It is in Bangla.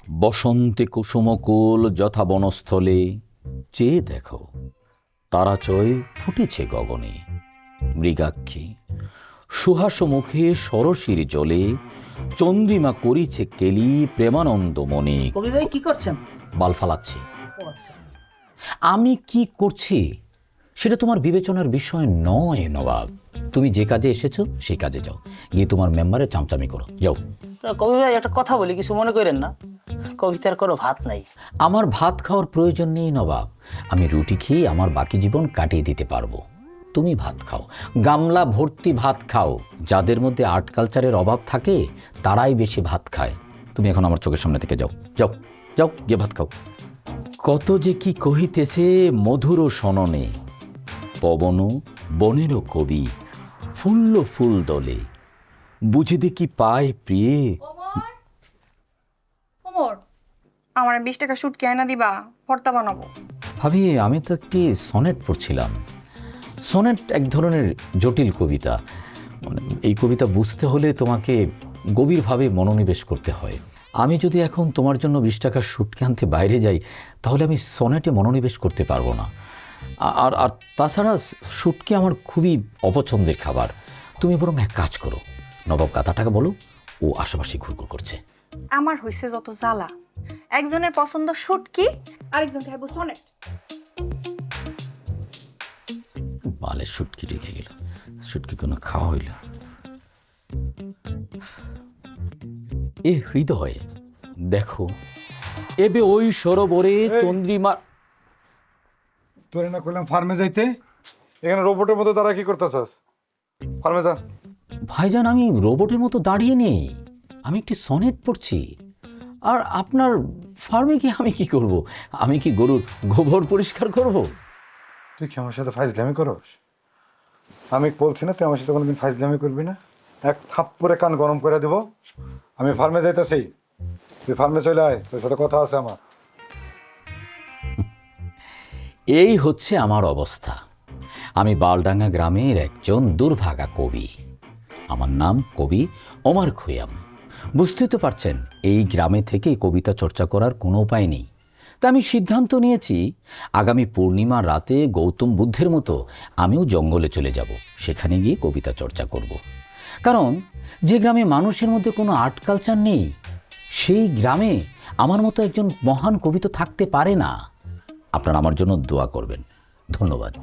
বসন্তে কুসুমকুল যথা বনস্থলে, চেয়ে দেখো তারাচয় ফুটেছে গগনে। মৃগাক্ষী সুহাস মুখে সরসীর জলে, চন্দ্রিমা করিছে কেলি প্রেমানন্দ মনে। কবি ভাই কি করছেন? বাল ফালাচ্ছি। ও আচ্ছা। আমি কি করছি সেটা তোমার বিবেচনার বিষয় নয় নবাব। তুমি যে কাজে এসেছো সেই কাজে যাও, গিয়ে তোমার মেম্বারে চামচামি করো, যাও। তা কবি ভাই একটা কথা বলি, কিছু মনে করেন না। কবিতার কোনো ভাত নাই। আমার ভাত খাওয়ার প্রয়োজন নেই নবাব, আমি রুটি খেয়ে আমার বাকি জীবন কাটিয়ে দিতে পারবো। তুমি ভাত খাও, গামলা ভর্তি ভাত খাও। যাদের মধ্যে আর্ট কালচারের অভাব থাকে তারাই বেশি ভাত খায়। তুমি এখন আমার চোখের সামনে থেকে যাও, যাও, যাও, গিয়ে ভাত খাও। কত যে কি কহিতেছে মধুর সননে, পবন বনেরও কবি ফুল্ল ফুল দলে, বুঝে দেখি পায় প্রিয়ে। ওমর, আমার 20 টাকা শুটকি আয়না দিবা, ভর্তা বানাবো। ভাবি, আমি তো একটি সনেট পড়ছিলাম। সনেট এক ধরনের জটিল কবিতা। মানে এই কবিতা বুঝতে হলে তোমাকে গভীরভাবে মনোনিবেশ করতে হয়। আমি যদি এখন তোমার জন্য 20 টাকার শুটকি আনতে বাইরে যাই, তাহলে আমি সনেটে মনোনিবেশ করতে পারবো না। আর আর তাছাড়া শুটকি আমার খুবই অপছন্দের খাবার। তুমি বরং এক কাজ করো, নবাব কাতাটাকে বলো, ও আশেপাশে ঘুরঘুর করছে। আমার হইছে যত জ্বালা, একজনের পছন্দ শুটকি, আরেকজন খাইবো সনেট। বালের শুটকি রেখে গেল, শুটকি কোনো খাওয়া হইল। এ হৃদয় দেখো, এবে ওই সরোবরে চন্দ্রিমা। তোরে না কইলাম ফার্মে যাইতে, এখানে রোবটের মতো তারা কি করতেছস? ফার্মে যা। ভাইজান, আমি রোবটের মতো দাঁড়িয়ে নেই, আমি একটি সনেট পড়ছি। আর আপনার ফার্মে গিয়ে আমি কি করব? আমি কি গরুর গোবর পরিষ্কার করব? তুই কি আমার সাথে ফাইজলামি করস? আমি বলছি না তুই আমার সাথে কোনোদিন ফাইজলামি করবি না। এক থাপ্পড়ে কান গরম করে দেব। আমি ফার্মে যাইতেছি, তুই ফার্মে চলে আয়, তোর সাথে কথা আছে আমার। এই হচ্ছে আমার অবস্থা। আমি বালডাঙ্গা গ্রামের একজন দুর্ভাগা কবি। আমার নাম কবি ওমর খৈয়াম। বুঝতে তো পারছেন, এই গ্রামে থেকে কবিতা চর্চা করার কোনো উপায় নেই। তা আমি সিদ্ধান্ত নিয়েছি, আগামী পূর্ণিমার রাতে গৌতম বুদ্ধের মতো আমিও জঙ্গলে চলে যাব, সেখানে গিয়ে কবিতা চর্চা করব। কারণ যে গ্রামে মানুষের মধ্যে কোনো আর্ট কালচার নেই, সেই গ্রামে আমার মতো একজন মহান কবি তো থাকতে পারে না। আপনারা আমার জন্য দোয়া করবেন। ধন্যবাদ।